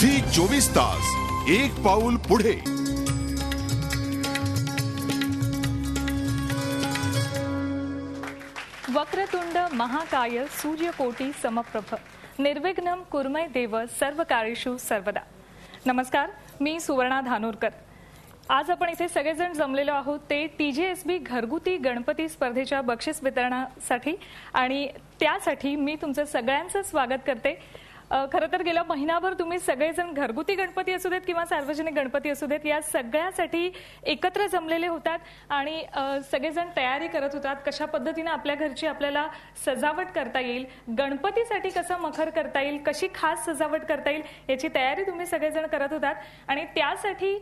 Zee 24 तास एक पाऊल पुढे. वक्रतुंड महाकाय सूर्यकोटी समप्रभ निर्विघ्नं कुर्मय देव सर्व कार्येषु सर्वदा. नमस्कार, मी सुवर्णा धानोरकर. आज आपण इथे सगळेजण जमलेलो आहोत ते TJSB घरगुती गणपती स्पर्धेच्या बक्षीस वितरणासाठी आणि त्यासाठी मी तुमचं सगळ्यांचं स्वागत करते. खरं तर गेल्या महिनाभर तुम्ही सगळेजण घरगुती गणपती असू देत किंवा सार्वजनिक गणपती असू देत या सगळ्यासाठी एकत्र जमलेले होतात आणि सगळेजण तयारी करत होतात कशा पद्धतीने आपल्या घरची आपल्याला सजावट करता येईल, गणपतीसाठी कसं मखर करता येईल, कशी खास सजावट करता येईल याची तयारी तुम्ही सगळेजण करत होतात. आणि त्यासाठी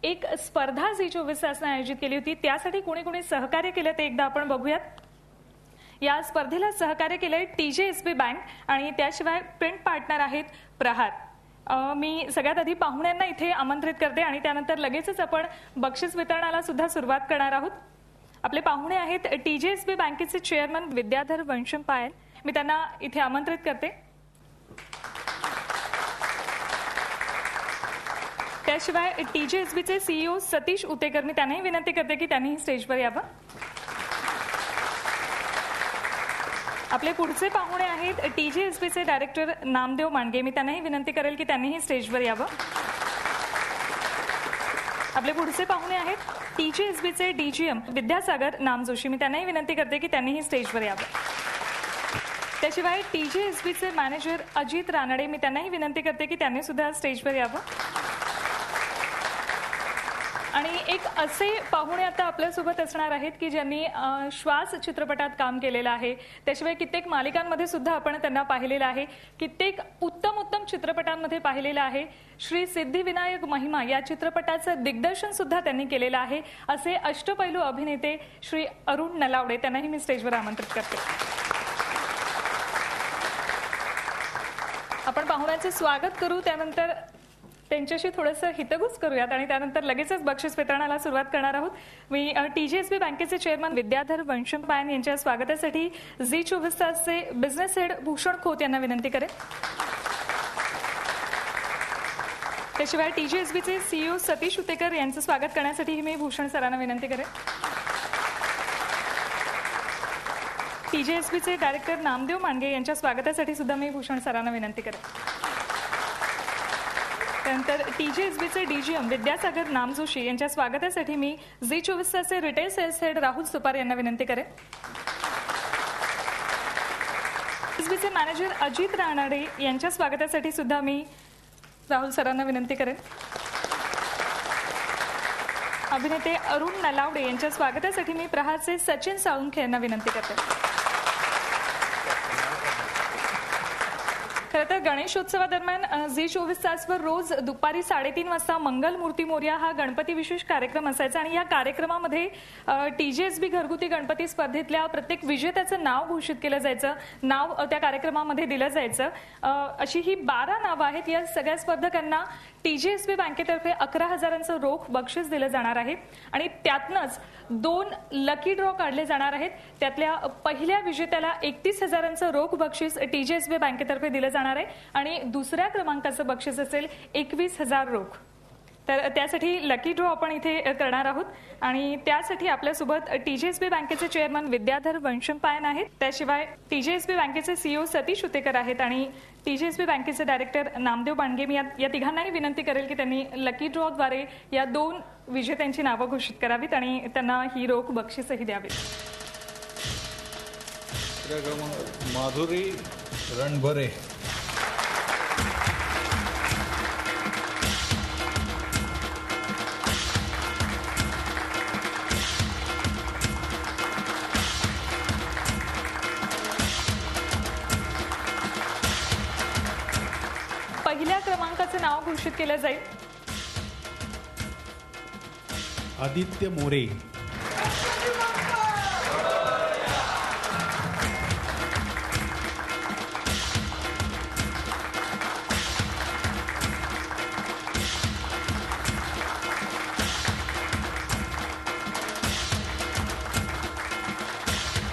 एक स्पर्धा झी 24 तासने आयोजित केली होती. त्यासाठी कोणी कोणी सहकार्य केलं ते एकदा आपण बघूयात. या स्पर्धेला सहकार्य केलंय TJSB बँक आणि त्याशिवाय प्रिंट पार्टनर आहेत प्रहार. मी सगळ्यात आधी पाहुण्यांना इथे आमंत्रित करते आणि त्यानंतर लगेचच आपण बक्षीस वितरणाला सुद्धा सुरुवात करणार आहोत. आपले पाहुणे आहेत TJSB बँकेचे चेअरमन विद्याधर वंशम पायल. मी त्यांना इथे आमंत्रित करते. त्याशिवाय TJSBचे CEO सतीश उतेकर, मी त्यांनाही विनंती करते की त्यांनीही स्टेजवर यावं. आपले पुढचे पाहुणे आहेत TJSBचे डायरेक्टर नामदेव मांडगे. मी त्यांनाही विनंती करेल की त्यांनीही स्टेजवर यावं. आपले पुढचे पाहुणे आहेत TJSBचे DGM विद्यासागर नामजोशी. मी त्यांनाही विनंती करते की त्यांनीही स्टेजवर यावं. त्याशिवाय TJSBचे मॅनेजर अजित रानडे. मी त्यांनाही विनंती करते की त्यांनी सुद्धा स्टेजवर यावं. आणि एक असे पाहुणे आता आपल्यासोबत असणार आहेत की ज्यांनी श्वास चित्रपटात काम केलेलं आहे. त्याशिवाय कित्येक मालिकांमध्ये सुद्धा आपण त्यांना पाहिलेलं आहे. कित्येक उत्तम उत्तम चित्रपटांमध्ये पाहिलेलं आहे. श्री सिद्धिविनायक महिमा या चित्रपटाचं दिग्दर्शन सुद्धा त्यांनी केलेलं आहे. असे अष्टपैलू अभिनेते श्री अरुण नलावडे, त्यांनाही मी स्टेजवर आमंत्रित करते. आपण पाहुण्यांचे स्वागत करू, त्यानंतर त्यांच्याशी थोडंसं हितगुज करूयात आणि त्यानंतर लगेचच बक्षीस वितरणाला सुरुवात करणार आहोत. मी TJSB बँकेचे चेअरमन विद्याधर वंशम पायन यांच्या स्वागतासाठी झी 24 तासचे बिझनेस हेड भूषण खोत यांना विनंती करेन. त्याशिवाय TJSBचे CEO सतीश उतेकर यांचं स्वागत करण्यासाठी मी भूषण सरांना विनंती करेन. TJSBचे डायरेक्टर नामदेव मांडगे यांच्या स्वागतासाठी सुद्धा मी भूषण सरांना विनंती करेन. त्यानंतर TJSBचे DGM विद्यासागर नामजोशी यांच्या स्वागतासाठी मी झी 24 तासचे retail sales head Rahul Supar यांना विनंती करेन. TJSBचे मॅनेजर अजित रानडे यांच्या स्वागतासाठी सुद्धा मी राहुल सरांना विनंती करेन. अभिनेते अरुण नलावडे यांच्या स्वागतासाठी मी प्रहारचे सचिन साळुंखे यांना विनंती करते. खरं तर गणेशोत्सवादरम्यान झी 24 तासवर रोज दुपारी 3:30 वाजता मंगल मूर्ती मोरया हा गणपती विशेष कार्यक्रम असायचा आणि या कार्यक्रमामध्ये TJSB घरगुती गणपती स्पर्धेतल्या प्रत्येक विजेत्याचं नाव घोषित केलं जायचं, नाव त्या कार्यक्रमामध्ये दिलं जायचं. अशी ही 12 नावं आहेत. या सगळ्या स्पर्धकांना TJSB बँकेतर्फे 11,000चं रोख बक्षीस दिलं जाणार आहे आणि त्यातनंच 2 लकी ड्रॉ काढले जाणार आहेत. त्यातल्या पहिल्या विजेत्याला 31,000चं रोख बक्षीस TJSB बँकेतर्फे दिलं जाणार आहे आणि दुसऱ्या क्रमांकाचं बक्षीस असेल 21,000 रोख. तर त्यासाठी लकी ड्रॉ आपण इथे करणार आहोत आणि त्यासाठी आपल्यासोबत TJSB बँकेचे चेअरमन विद्याधर वंशम पायन आहेत. त्याशिवाय TJSB बँकेचे CEO सतीश उतेकर आहेत आणि TJSB बँकेचे डायरेक्टर नामदेव मांडगे. मी या तिघांनाही विनंती करेल की त्यांनी लकी ड्रॉद्वारे या 2 विजेत्यांची नावं घोषित करावीत आणि त्यांना ही रोख बक्षीसही द्यावीत. माधुरी रणभरे, पहिल्या क्रमांकाचं नाव घोषित केलं जाईल. आदित्य मोरे,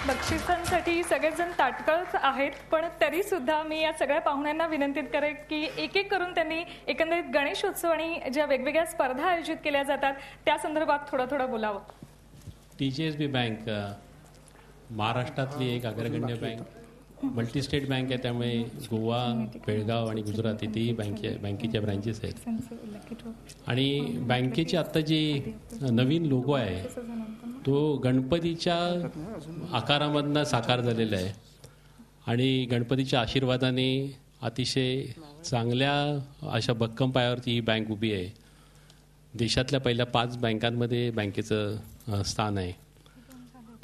बक्षिसांचं काकांसाठी सगळेजण ताटकळत आहेत, पण तरी सुद्धा मी या सगळ्या पाहुण्यांना विनंती करेन की एक एक करून त्यांनी एकंदरीत गणेशोत्सव आणि ज्या वेगवेगळ्या स्पर्धा आयोजित केल्या जातात त्या संदर्भात थोडं बोलावं. TJSB बँक महाराष्ट्रातली एक अग्रगण्य बँक, मल्टी स्टेट बँक आहे. त्यामुळे गोवा, बेळगाव आणि गुजरात इथेही बँकेच्या ब्रँचेस आहेत. आणि बँकेची आत्ता जी नवीन लोगो आहे तो गणपतीच्या आकारामधनं साकार झालेला आहे. आणि गणपतीच्या आशीर्वादाने अतिशय चांगल्या अशा भक्कम पायावरती ही बँक उभी आहे. देशातल्या पहिल्या 5 बँकांमध्ये बँकेचं स्थान आहे.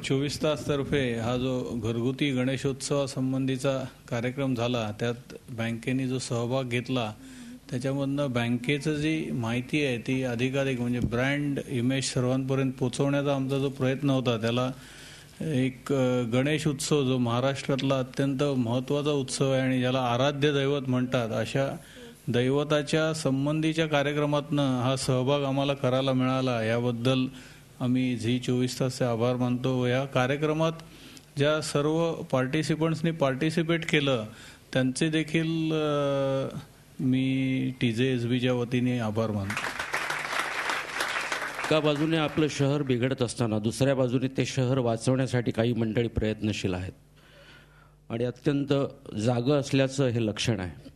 24 तास तर्फे हा जो घरगुती गणेशोत्सवासंबंधीचा कार्यक्रम झाला त्यात बँकेने जो सहभाग घेतला त्याच्यामधनं बँकेचं जी माहिती आहे ती अधिकाधिक म्हणजे ब्रँड इमेज सर्वांपर्यंत पोहोचवण्याचा आमचा जो प्रयत्न होता त्याला एक गणेश उत्सव जो महाराष्ट्रातला अत्यंत महत्त्वाचा उत्सव आहे आणि ज्याला आराध्य दैवत म्हणतात अशा दैवताच्या संबंधीच्या कार्यक्रमातनं हा सहभाग आम्हाला करायला मिळाला याबद्दल आम्ही झी 24 तासचे आभार मानतो. या कार्यक्रमात ज्या सर्व पार्टिसिपंट्सनी पार्टिसिपेट केलं त्यांचे देखील मी TJSBच्या वतीने आभार मानतो. एका बाजूने आपलं शहर बिघडत असताना दुसऱ्या बाजूने ते शहर वाचवण्यासाठी काही मंडळी प्रयत्नशील आहेत आणि अत्यंत जागं असल्याचं हे लक्षण आहे.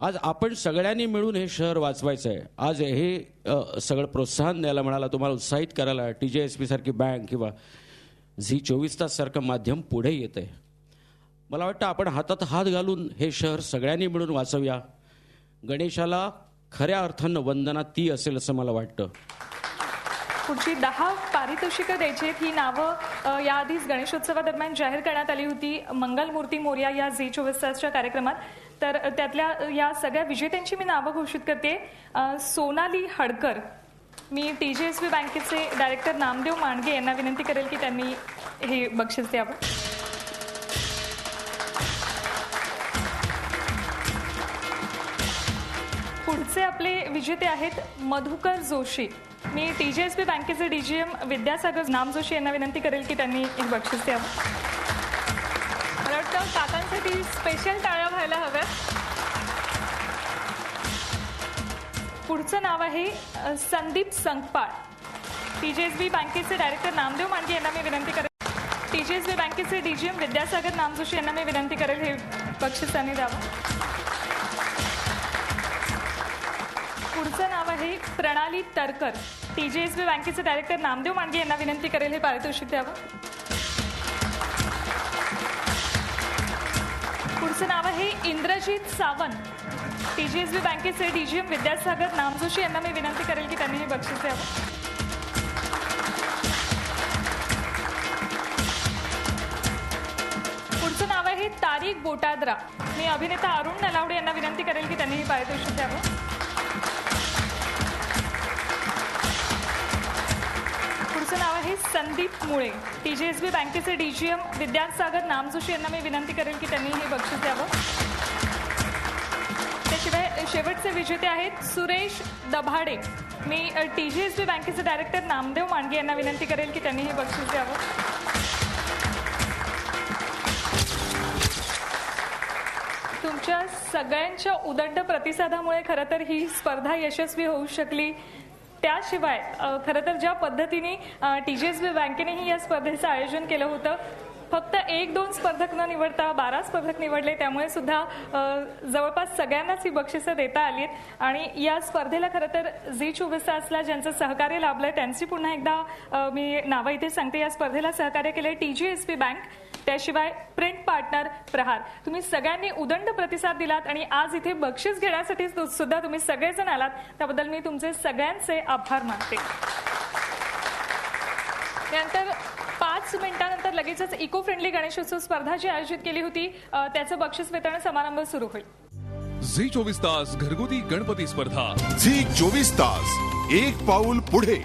आज आपण सगळ्यांनी मिळून हे शहर वाचवायचं आहे. आज हे सगळं प्रोत्साहन द्यायला मिळालं, तुम्हाला उत्साहित करायला TJSB सारखी बँक किंवा झी 24 तास सारखं माध्यम पुढे येत आहे. मला वाटतं आपण हातात हात घालून हे शहर सगळ्यांनी मिळून वाचवूया. गणेशाला खऱ्या अर्थानं वंदना ती असेल असं मला वाटतं. पुढची 10 पारितोषिकं द्यायची ही नावं याआधीच गणेशोत्सवादरम्यान जाहीर करण्यात आली होती मंगलमूर्ती मोरया या झी 24 तासच्या कार्यक्रमात. तर त्यातल्या या सगळ्या विजेत्यांची मी नावं घोषित करते. सोनाली हडकर, मी TJSB बँकेचे डायरेक्टर नामदेव मांडगे यांना विनंती करेल की त्यांनी हे बक्षीस द्यावं. पुढचे आपले विजेते आहेत मधुकर जोशी, मी TJSB बँकेचे DGM विद्यासागर नाम जोशी यांना विनंती करेल की त्यांनी एक बक्षीस द्यावं. मला वाटतं काकांसाठी स्पेशल टाळ्या व्हायला हव्यात. पुढचं नाव आहे संदीप संकपाळ, TJSB बँकेचे डायरेक्टर नामदेव मांडगे यांना मी विनंती करेल. TJSB बँकेचे DGM विद्यासागर नाम जोशी यांना मी विनंती करेल हे बक्षीस त्यांनी द्यावं. पुढचं नाव आहे प्रणाली तरकर, TJSB बँकेचे डायरेक्टर नामदेव मांडगे यांना विनंती करेल हे पारितोषिक द्यावं. पुढचं नाव आहे इंद्रजित सावंत, TJSB बँकेचे DGM विद्यासागर नामजोशी यांना मी विनंती करेल की त्यांनी हे बक्षीस द्यावं. पुढचं नाव आहे तारिक बोटाद्रा, मी अभिनेता अरुण नलावडे यांना विनंती करेल की त्यांनी हे पारितोषिक द्यावं. पुढचं नाव आहे संदीप मुळे, TJSB बँकेचे DGM विद्यासागर नामजोशी यांना मी विनंती करेल की त्यांनी हे बक्षीस द्यावं. त्याशिवाय शेवटचे विजेते आहेत सुरेश दभाडे, मी TJSB बँकेचे डायरेक्टर नामदेव मांडगे यांना विनंती करेल की त्यांनी हे बक्षीस द्यावं. तुमच्या सगळ्यांच्या उदंड प्रतिसादामुळे खरं तर ही स्पर्धा यशस्वी होऊ शकली. त्याशिवाय खरं तर ज्या पद्धतीने TJSB बँकेनेही या स्पर्धेचं आयोजन केलं होतं, फक्त 1-2 स्पर्धक न निवडता 12 स्पर्धक निवडले, त्यामुळे सुद्धा जवळपास सगळ्यांनाच ही बक्षिसं देता आली आहेत. आणि या स्पर्धेला खरं तर झी 24 तासला ज्यांचं सहकार्य लाभलंय त्यांची पुन्हा एकदा मी नावं इथे सांगते. या स्पर्धेला सहकार्य केलंय TJSB बँक, त्याशिवाय प्रिंट पार्टनर प्रहार. तुम्ही सगळ्यांनी उदंड प्रतिसाद दिलात आणि आज इथे बक्षीस घेण्यासाठी सुद्धा तुम्ही सगळेजण आलात, त्याबद्दल मी तुमचे सगळ्यांचे आभार मानते. त्यानंतर 5 मिनिटांनंतर लगेचच इको फ्रेंडली गणेशोत्सव स्पर्धा जी आयोजित केली होती त्याचं बक्षीस वितरण समारंभ सुरू होईल. झी 24 तास घरगुती गणपती स्पर्धा. झी 24 तास, एक पाऊल पुढे.